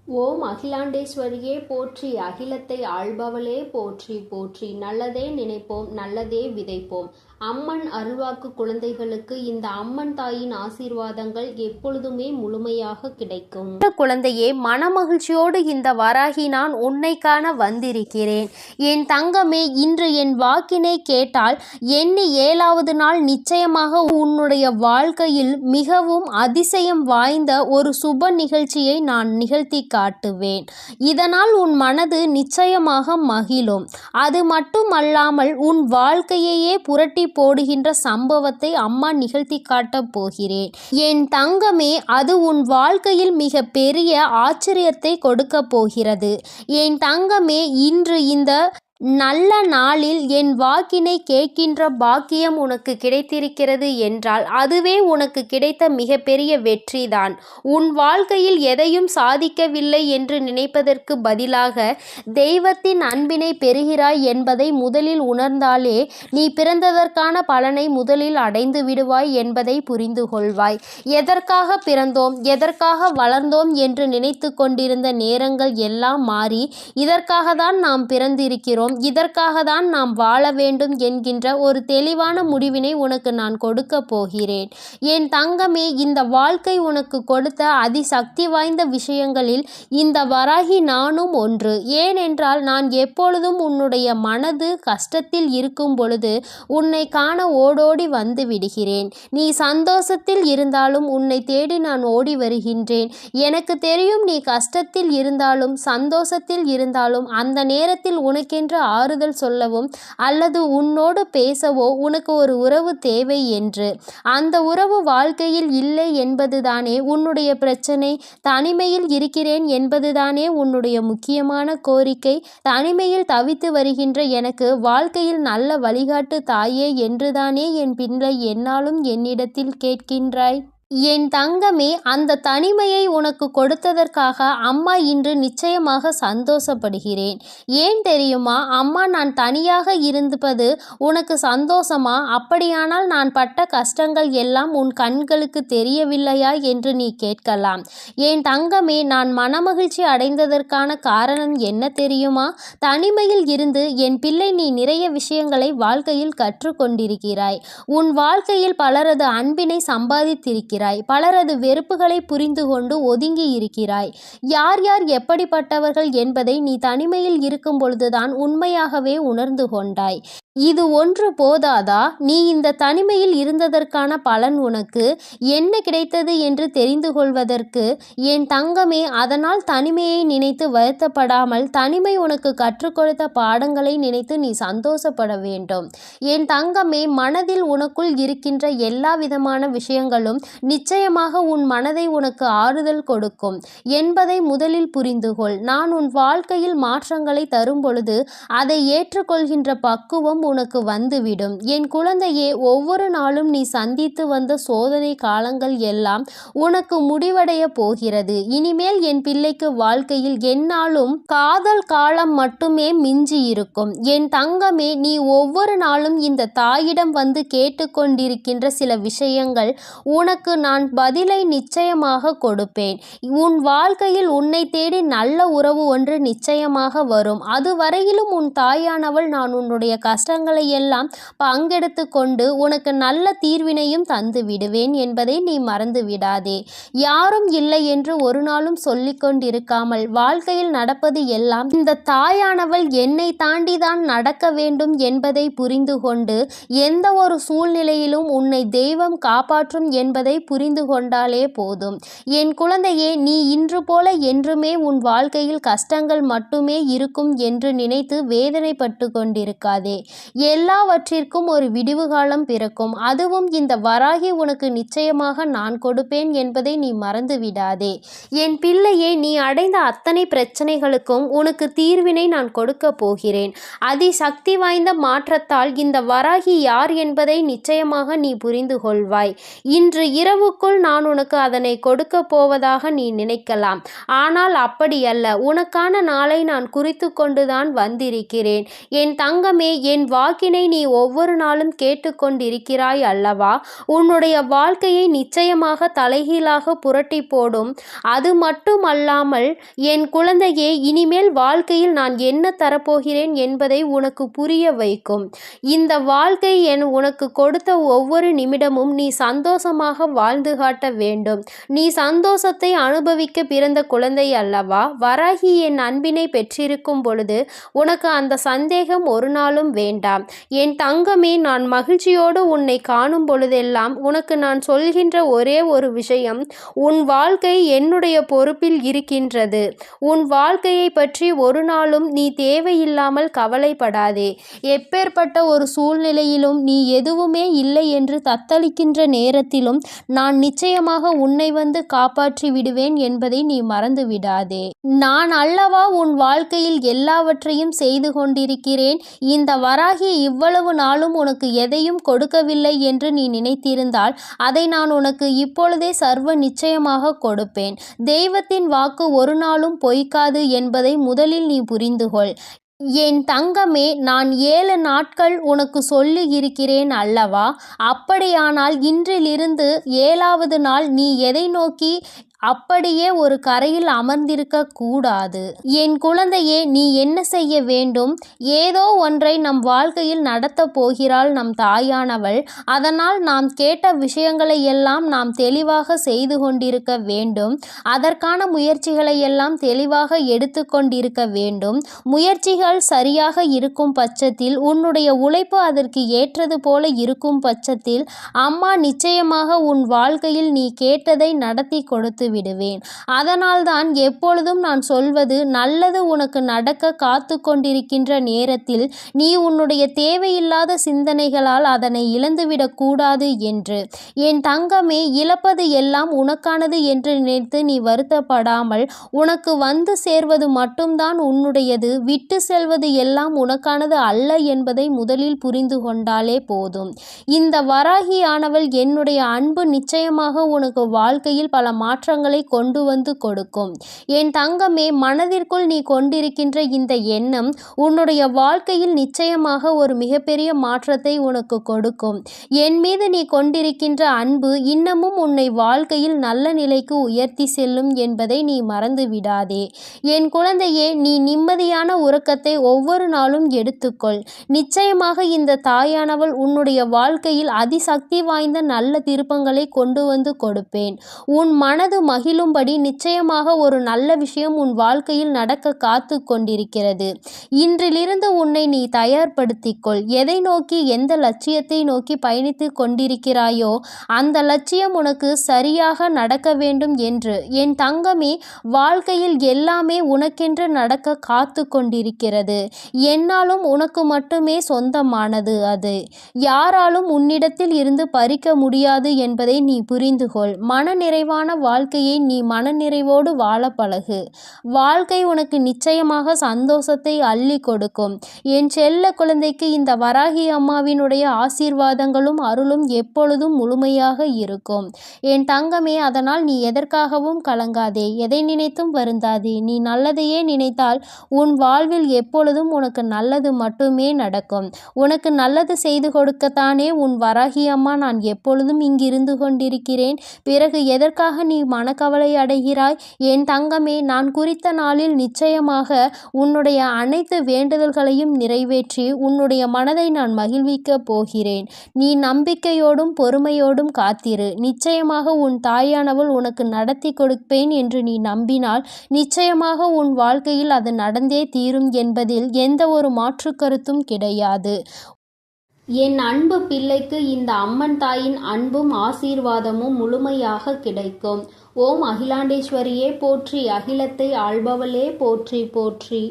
ஓம் அகிலாண்டேஸ்வரியே போற்றி, அகிலத்தை ஆள்பவளே போற்றி போற்றி. நல்லதே நினைப்போம், நல்லதே விதைப்போம். அம்மன் அருள்வாக்கு குழந்தைகளுக்கு இந்த அம்மன் தாயின் ஆசீர்வாதங்கள் எப்பொழுதுமே முழுமையாக கிடைக்கும். குழந்தையே, மனமகிழ்ச்சியோடு இந்த வராகி நான் உன்னை காண வந்திருக்கிறேன். என் தங்கமே, இன்று என் வாக்கினை கேட்டால் எண்ணி 7வது நாள் நிச்சயமாக உன்னுடைய வாழ்க்கையில் மிகவும் அதிசயம் வாய்ந்த ஒரு சுப நிகழ்ச்சியை நான் நிகழ்த்தி காட்டுவேன். இதனால் உன் மனது நிச்சயமாக மகிழும். அது மட்டுமல்லாமல் உன் வாழ்க்கையையே புரட்டி போடுகின்ற சம்பவத்தை அம்மா நிகழ்த்தி காட்டப் போகிறேன். என் தங்கமே, அது உன் வாழ்க்கையில் மிக பெரிய ஆச்சரியத்தை கொடுக்க போகிறது. என் தங்கமே, இன்று இந்த நல்ல நாளில் என் வாக்கினை கேட்கின்ற பாக்கியம் உனக்கு கிடைத்திருக்கிறது என்றால் அதுவே உனக்கு கிடைத்த மிகப்பெரிய வெற்றிதான். உன் வாழ்க்கையில் எதையும் சாதிக்கவில்லை என்று நினைப்பதற்கு பதிலாக தெய்வத்தின் அன்பினை பெறுகிறாய் என்பதை முதலில் உணர்ந்தாலே நீ பிறந்ததற்கான பலனை முதலில் அடைந்து விடுவாய் என்பதை புரிந்து கொள்வாய். எதற்காக பிறந்தோம், எதற்காக வளர்ந்தோம் என்று நினைத்து கொண்டிருந்த நேரங்கள் எல்லாம் மாறி இதற்காக தான் நாம் பிறந்திருக்கிறோம், இதற்காக தான் நாம் வாழ வேண்டும் என்கின்ற ஒரு தெளிவான முடிவினை உனக்கு நான் கொடுக்க போகிறேன். என் தங்கமே, இந்த வாழ்க்கை உனக்கு கொடுத்த அதிசக்தி வாய்ந்த விஷயங்களில் இந்த வராகி நானும் ஒன்று. ஏனென்றால் நான் எப்பொழுதும் உன்னுடைய மனது கஷ்டத்தில் இருக்கும் பொழுது உன்னை காண ஓடோடி வந்து விடுகிறேன். நீ சந்தோஷத்தில் இருந்தாலும் உன்னை தேடி நான் ஓடி வருகின்றேன். எனக்கு தெரியும் நீ கஷ்டத்தில் இருந்தாலும் சந்தோஷத்தில் இருந்தாலும் அந்த நேரத்தில் உனக்கென்று ஆறுதல் சொல்லவும் அல்லது உன்னோடு பேசவோ உனக்கு ஒரு உறவு தேவை என்று. அந்த உறவு வாழ்க்கையில் இல்லை என்பதுதானே உன்னுடைய பிரச்சனை. தனிமையில் இருக்கிறேன் என்பதுதானே உன்னுடைய முக்கியமான கோரிக்கை. தனிமையில் தவித்து வருகின்ற எனக்கு வாழ்க்கையில் நல்ல வழிகாட்டு தாயே என்றுதானே என் பிள்ளை என்னாலும் என்னிடத்தில் கேட்கின்றாய். என் தங்கமே, அந்த தனிமையை உனக்கு கொடுத்ததற்காக அம்மா இன்று நிச்சயமாக சந்தோஷப்படுகிறேன். ஏன் தெரியுமா? அம்மா, நான் தனியாக இருப்பது உனக்கு சந்தோஷமா? அப்படியானால் நான் பட்ட கஷ்டங்கள் எல்லாம் உன் கண்களுக்கு தெரியவில்லையா என்று நீ கேட்கலாம். என் தங்கமே, நான் மனமகிழ்ச்சி அடைந்ததற்கான காரணம் என்ன தெரியுமா? தனிமையில் இருந்து என் பிள்ளை நீ நிறைய விஷயங்களை வாழ்க்கையில் கற்றுக்கொண்டிருக்கிறாய். உன் வாழ்க்கையில் பலரது அன்பினை சம்பாதித்திருக்கிறாய். பலரது வெறுப்புகளை புரிந்து கொண்டு ஒதுங்கி இருக்கிறாய். யார் யார் எப்படிப்பட்டவர்கள் என்பதை நீ தனிமையில் இருக்கும் பொழுதுதான் உண்மையாகவே உணர்ந்து கொண்டாய். இது ஒன்று போதாதா? நீ இந்த தனிமையில் இருந்ததற்கான பலன் உனக்கு என்ன கிடைத்தது என்று தெரிந்து கொள்வதற்கு என் தங்கமே, அதனால் தனிமையை நினைத்து வருத்தப்படாமல் தனிமை உனக்கு கற்றுக் கொடுத்த பாடங்களை நினைத்து நீ சந்தோஷப்பட வேண்டும். என் தங்கமே, மனதில் உனக்குள் இருக்கின்ற எல்லா விதமான விஷயங்களும் நிச்சயமாக உன் மனதை உனக்கு ஆறுதல் கொடுக்கும் என்பதை முதலில் புரிந்து கொள். நான் உன் வாழ்க்கையில் மாற்றங்களை தரும் பொழுது அதை ஏற்றுக்கொள்கின்ற பக்குவம் உனக்கு வந்துவிடும். என் குழந்தையே, ஒவ்வொரு நாளும் நீ சந்தித்து வந்த சோதனை காலங்கள் எல்லாம் உனக்கு முடிவடைய போகிறது. இனிமேல் என் பிள்ளைக்கு வாழ்க்கையில் எந்நாளும் காதல் காலம் மட்டுமே மிஞ்சி இருக்கும். என் தங்கமே, நீ ஒவ்வொரு நாளும் இந்த தாயிடம் வந்து கேட்டுக்கொண்டிருக்கின்ற சில விஷயங்கள் உனக்கு நான் பதிலை நிச்சயமாக கொடுப்பேன். உன் வாழ்க்கையில் உன்னை தேடி நல்ல உறவு ஒன்று நிச்சயமாக வரும். அதுவரையிலும் உன் தாயானவள் நான் உன்னுடைய கஷ்டங்களை எல்லாம் பங்கெடுத்து கொண்டு உனக்கு நல்ல தீர்வினையும் தந்து விடுவேன் என்பதை நீ மறந்து விடாதே. யாரும் இல்லை என்று ஒரு நாளும் சொல்லிக் கொண்டிருக்காமல் வாழ்க்கையில் நடப்பது எல்லாம் இந்த தாயானவள் என்னை தாண்டிதான் நடக்க வேண்டும் என்பதை புரிந்து கொண்டு எந்த ஒரு சூழ்நிலையிலும் உன்னை தெய்வம் காப்பாற்றும் என்பதை புரிந்து கொண்டாலே போதும். என் குழந்தையே, நீ இன்று போல என்றுமே உன் வாழ்க்கையில் கஷ்டங்கள் மட்டுமே இருக்கும் என்று நினைத்து வேதனைப்பட்டு கொண்டிருக்காதே. எல்லாவற்றிற்கும் ஒரு விடிவு காலம் பிறக்கும். அதுவும் இந்த வராகி உனக்கு நிச்சயமாக நான் கொடுப்பேன் என்பதை நீ மறந்து விடாதே. என் பிள்ளையே, நீ அடைந்த அத்தனை பிரச்சனைகளுக்கும் உனக்கு தீர்வினை நான் கொடுக்க போகிறேன். அதிசக்தி வாய்ந்த மாற்றத்தால் இந்த வராகி யார் என்பதை நிச்சயமாக நீ புரிந்து கொள்வாய். இன்று இரவு இரவுக்குள் நான் உனக்கு அதனை கொடுக்க போவதாக நீ நினைக்கலாம். ஆனால் அப்படியல்ல. உனக்கான நாளை நான் குறித்து கொண்டுதான் வந்திருக்கிறேன். என் தங்கமே, என் வாக்கினை நீ ஒவ்வொரு நாளும் கேட்டுக்கொண்டிருக்கிறாய் அல்லவா? உன்னுடைய வாழ்க்கையை நிச்சயமாக தலைகீழாக புரட்டி போடும். அது மட்டுமல்லாமல் என் குழந்தையே, இனிமேல் வாழ்க்கையில் நான் என்ன தரப்போகிறேன் என்பதை உனக்கு புரிய வைக்கும். இந்த வாழ்க்கை உனக்கு கொடுத்த ஒவ்வொரு நிமிடமும் நீ சந்தோஷமாக வாழ்ந்து காட்ட வேண்டும். நீ சந்தோஷத்தை அனுபவிக்க பிறந்த குழந்தை அல்லவா? வராகி என் அன்பினை பெற்றிருக்கும் பொழுது உனக்கு அந்த சந்தேகம் ஒரு நாளும் வேண்டாம். என் தங்கமே, நான் மகிழ்ச்சியோடு உன்னை காணும் பொழுதெல்லாம் உனக்கு நான் சொல்கின்ற ஒரே ஒரு விஷயம், உன் வாழ்க்கை என்னுடைய பொறுப்பில் இருக்கின்றது. உன் வாழ்க்கையை பற்றி ஒரு நாளும் நீ தேவையில்லாமல் கவலைப்படாதே. எப்பேற்பட்ட ஒரு சூழ்நிலையிலும் நீ எதுவுமே இல்லை என்று தத்தளிக்கின்ற நேரத்திலும் நான் நிச்சயமாக உன்னை வந்து காப்பாற்றி விடுவேன் என்பதை நீ மறந்து விடாதே. நான் அல்லவா உன் வாழ்க்கையில் எல்லாவற்றையும் செய்து கொண்டிருக்கிறேன். இந்த வராகி இவ்வளவு நாளும் உனக்கு எதையும் கொடுக்கவில்லை என்று நீ நினைத்திருந்தால் அதை நான் உனக்கு இப்பொழுதே சர்வ நிச்சயமாக கொடுப்பேன். தெய்வத்தின் வாக்கு ஒரு நாளும் பொய்க்காது என்பதை முதலில் நீ புரிந்து கொள். என் தங்கமே, நான் 7 நாட்கள் உனக்கு சொல்லி இருக்கிறேன் அல்லவா? அப்படியானால் இன்றிலிருந்து 7வது நாள் நீ எதை நோக்கி அப்படியே ஒரு கரையில் அமர்ந்திருக்க கூடாது. என் குழந்தையே, நீ என்ன செய்ய வேண்டும்? ஏதோ ஒன்றை நம் வாழ்க்கையில் நடத்தப் போகிறாள் நம் தாயானவள். அதனால் நாம் கேட்ட விஷயங்களை எல்லாம் நாம் தெளிவாக செய்து கொண்டிருக்க வேண்டும். அதற்கான முயற்சிகளை எல்லாம் தெளிவாக எடுத்து கொண்டிருக்க வேண்டும். முயற்சிகள் சரியாக இருக்கும் பட்சத்தில், உன்னுடைய உழைப்பு அதற்கு ஏற்றது போல இருக்கும் பட்சத்தில், அம்மா நிச்சயமாக உன் வாழ்க்கையில் நீ கேட்டதை நடத்தி கொடுத்து விடுவேன். அதனால்தான் எப்பொழுதும் நான் சொல்வது, நல்லது உனக்கு நடக்க காத்து கொண்டிருக்கின்ற நேரத்தில் நீ உன்னுடைய தேவையில்லாத சிந்தனைகளால் அதனை இழந்துவிடக் கூடாது என்று. என் தங்கமே, இழப்பது எல்லாம் உனக்கானது என்று நினைத்து நீ வருத்தப்படாமல், உனக்கு வந்து சேர்வது மட்டும்தான் உன்னுடையது, விட்டு செல்வது எல்லாம் உனக்கானது அல்ல என்பதை முதலில் புரிந்து கொண்டாலே போதும். இந்த வராகியானவள் என்னுடைய அன்பு நிச்சயமாக உனக்கு வாழ்க்கையில் பல மாற்றங்களை கொண்டு வந்து கொடுக்கும். என் தங்கமே, மனதிற்குள் நீ கொண்டிருக்கின்ற இந்த எண்ணம் உன்னுடைய வாழ்க்கையில் நிச்சயமாக ஒரு மிகப்பெரிய மாற்றத்தை உனக்கு கொடுக்கும். என் மீது நீ கொண்டிருக்கின்ற அன்பு இன்னமும் உன்னை வாழ்க்கையில் நல்ல நிலைக்கு உயர்த்தி செல்லும் என்பதை நீ மறந்து விடாதே. என் குழந்தையே, நீ நிம்மதியான உறக்கத்தை ஒவ்வொரு நாளும் எடுத்துக்கொள். நிச்சயமாக இந்த தாயானவள் உன்னுடைய வாழ்க்கையில் அதிசக்தி வாய்ந்த நல்ல திருப்பங்களை கொண்டு வந்து கொடுப்பேன். உன் மனது மகிழும்படி நிச்சயமாக ஒரு நல்ல விஷயம் உன் வாழ்க்கையில் நடக்க காத்து கொண்டிருக்கிறது. இன்றிலிருந்து உன்னை நீ தயார்படுத்திக்கொள். எதை நோக்கி, எந்த லட்சியத்தை நோக்கி பயணித்து கொண்டிருக்கிறாயோ அந்த லட்சியம் உனக்கு சரியாக நடக்க வேண்டும் என்று. என் தங்கமே, வாழ்க்கையில் எல்லாமே உனக்கென்று நடக்க காத்து கொண்டிருக்கிறது. என்னாலும் உனக்கு மட்டுமே சொந்தமானது அது. யாராலும் உன்னிடத்தில் இருந்து பறிக்க முடியாது என்பதை நீ புரிந்து கொள். மனநிறைவான வாழ்க்கையை நீ மனநிறைவோடு வாழ பழகு. வாழ்க்கை உனக்கு நிச்சயமாக சந்தோஷத்தை அள்ளி கொடுக்கும். என் செல்ல குழந்தைக்கு இந்த வராகி அம்மாவினுடைய ஆசீர்வாதங்களும் அருளும் எப்பொழுதும் முழுமையாக இருக்கும். என் தங்கமே, அதனால் நீ எதற்காகவும் கலங்காதே, எதை நினைத்தும் வருந்தாதே. நீ நல்லதையே நினைத்தால் உன் வாழ்வில் எப்பொழுதும் உனக்கு நல்லது மட்டுமே நடக்கும். உனக்கு நல்லது செய்து கொடுக்கத்தானே உன் வராகி அம்மா நான் எப்பொழுதும் இங்கிருந்து கொண்டிருக்கிறேன். பிறகு எதற்காக நீ மனக்கவலை அடைகிறாய்? என் தங்கமே, நான் குறித்த நாளில் நிச்சயமாக உன்னுடைய அனைத்து வேண்டுதல்களையும் நிறைவேற்றி உன்னுடைய மனதை நான் மகிழ்விக்கப் போகிறேன். நீ நம்பிக்கையோடும் பொறுமையோடும் காத்திரு. நிச்சயமாக உன் தாயானவள் உனக்கு நடத்தி கொடுப்பேன் என்று நீ நம்பினால் நிச்சயமாக உன் வாழ்க்கையில் அது நடந்தே தீரும் என்பதில் எந்த ஒரு மாற்று கருத்தும் கிடையாது. என் அன்பு பிள்ளைக்கு இந்த அம்மன் தாயின் அன்பும் ஆசீர்வாதமும் முழுமையாக கிடைக்கும். ஓம் அகிலாண்டேஸ்வரியே போற்றி, அகிலத்தை ஆள்பவளே போற்றி போற்றி.